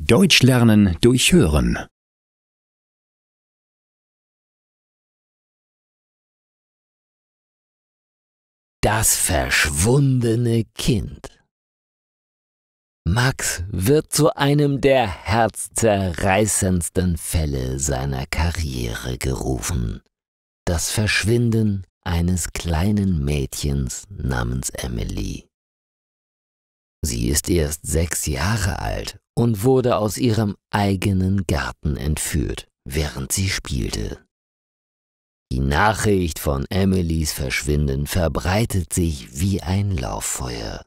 Deutsch lernen durch Hören. Das verschwundene Kind. Max wird zu einem der herzzerreißendsten Fälle seiner Karriere gerufen. Das Verschwinden eines kleinen Mädchens namens Emily. Sie ist erst 6 Jahre alt und wurde aus ihrem eigenen Garten entführt, während sie spielte. Die Nachricht von Emilys Verschwinden verbreitet sich wie ein Lauffeuer.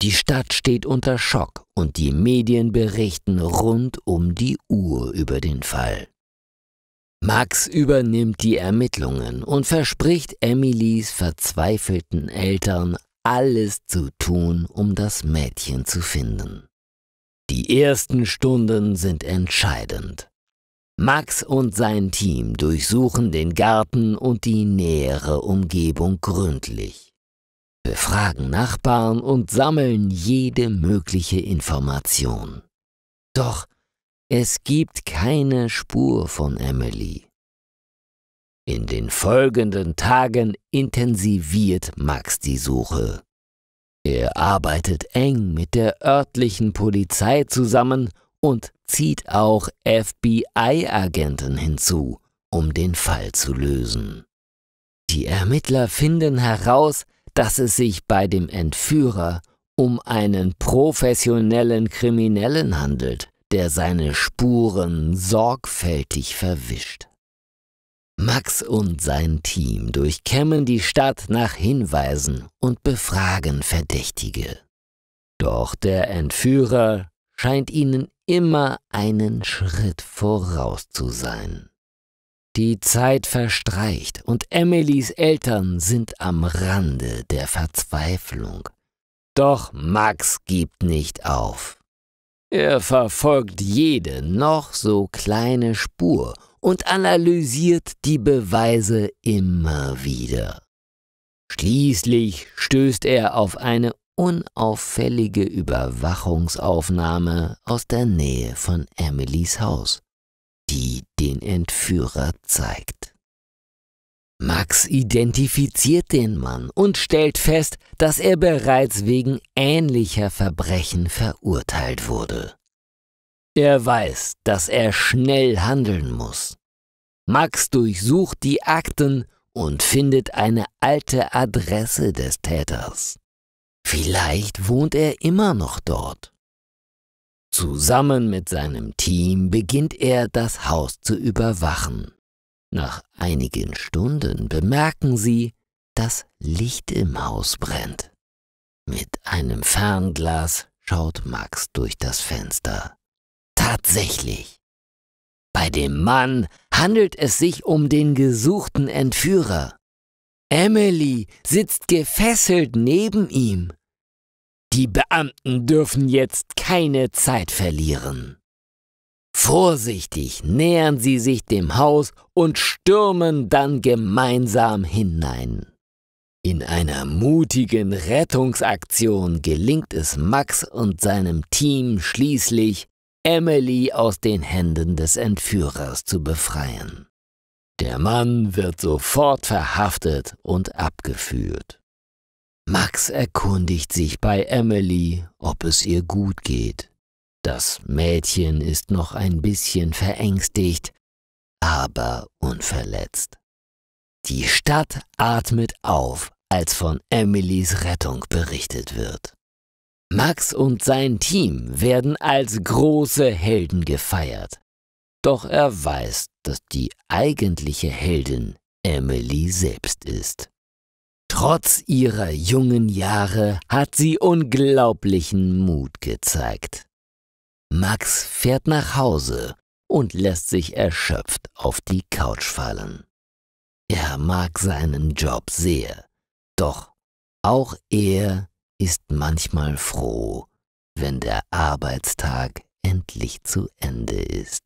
Die Stadt steht unter Schock und die Medien berichten rund um die Uhr über den Fall. Max übernimmt die Ermittlungen und verspricht Emilys verzweifelten Eltern, alles zu tun, um das Mädchen zu finden. Die ersten Stunden sind entscheidend. Max und sein Team durchsuchen den Garten und die nähere Umgebung gründlich, befragen Nachbarn und sammeln jede mögliche Information. Doch es gibt keine Spur von Emily. In den folgenden Tagen intensiviert Max die Suche. Er arbeitet eng mit der örtlichen Polizei zusammen und zieht auch FBI-Agenten hinzu, um den Fall zu lösen. Die Ermittler finden heraus, dass es sich bei dem Entführer um einen professionellen Kriminellen handelt, der seine Spuren sorgfältig verwischt. Max und sein Team durchkämmen die Stadt nach Hinweisen und befragen Verdächtige. Doch der Entführer scheint ihnen immer einen Schritt voraus zu sein. Die Zeit verstreicht und Emilys Eltern sind am Rande der Verzweiflung. Doch Max gibt nicht auf. Er verfolgt jede noch so kleine Spur und analysiert die Beweise immer wieder. Schließlich stößt er auf eine unauffällige Überwachungsaufnahme aus der Nähe von Emilys Haus, die den Entführer zeigt. Max identifiziert den Mann und stellt fest, dass er bereits wegen ähnlicher Verbrechen verurteilt wurde. Er weiß, dass er schnell handeln muss. Max durchsucht die Akten und findet eine alte Adresse des Täters. Vielleicht wohnt er immer noch dort. Zusammen mit seinem Team beginnt er, das Haus zu überwachen. Nach einigen Stunden bemerken sie, dass Licht im Haus brennt. Mit einem Fernglas schaut Max durch das Fenster. Tatsächlich. Bei dem Mann handelt es sich um den gesuchten Entführer. Emily sitzt gefesselt neben ihm. Die Beamten dürfen jetzt keine Zeit verlieren. Vorsichtig nähern sie sich dem Haus und stürmen dann gemeinsam hinein. In einer mutigen Rettungsaktion gelingt es Max und seinem Team schließlich, Emily aus den Händen des Entführers zu befreien. Der Mann wird sofort verhaftet und abgeführt. Max erkundigt sich bei Emily, ob es ihr gut geht. Das Mädchen ist noch ein bisschen verängstigt, aber unverletzt. Die Stadt atmet auf, als von Emilys Rettung berichtet wird. Max und sein Team werden als große Helden gefeiert. Doch er weiß, dass die eigentliche Heldin Emily selbst ist. Trotz ihrer jungen Jahre hat sie unglaublichen Mut gezeigt. Max fährt nach Hause und lässt sich erschöpft auf die Couch fallen. Er mag seinen Job sehr, doch auch er ist manchmal froh, wenn der Arbeitstag endlich zu Ende ist.